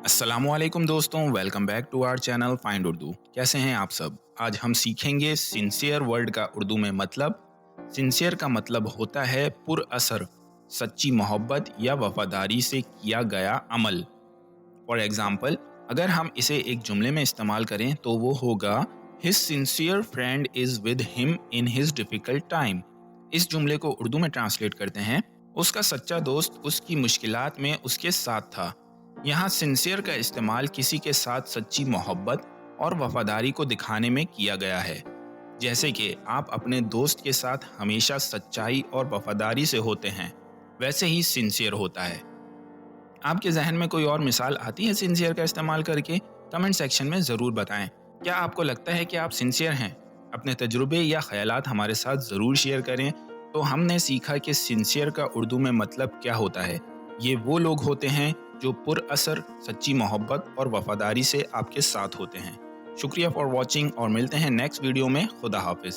अस्सलामुअलैकुम दोस्तों, welcome back to our channel find Urdu. कैसे हैं आप सब? आज हम सीखेंगे सिंसियर वर्ड का उर्दू में मतलब। सिंसियर का मतलब होता है पुरअसर, सच्ची मोहब्बत या वफादारी से किया गया अमल। फॉर एग्जाम्पल, अगर हम इसे एक जुमले में इस्तेमाल करें तो वो होगा his sincere friend is with him in his difficult time. इस जुमले को उर्दू में ट्रांसलेट करते हैं, उसका सच्चा दोस्त उसकी मुश्किलात में उसके साथ था। यहाँ सिंसियर का इस्तेमाल किसी के साथ सच्ची मोहब्बत और वफादारी को दिखाने में किया गया है। जैसे कि आप अपने दोस्त के साथ हमेशा सच्चाई और वफादारी से होते हैं, वैसे ही सिंसियर होता है। आपके जहन में कोई और मिसाल आती है सिंसियर का इस्तेमाल करके? कमेंट सेक्शन में ज़रूर बताएं। क्या आपको लगता है कि आप सिंसियर हैं? अपने तजुर्बे या ख्यालात हमारे साथ ज़रूर शेयर करें। तो हमने सीखा कि सिंसियर का उर्दू में मतलब क्या होता है। ये वो लोग होते हैं जो पुरअसर, सच्ची मोहब्बत और वफादारी से आपके साथ होते हैं। शुक्रिया फॉर वॉचिंग और मिलते हैं नेक्स्ट वीडियो में। खुदा हाफिज़।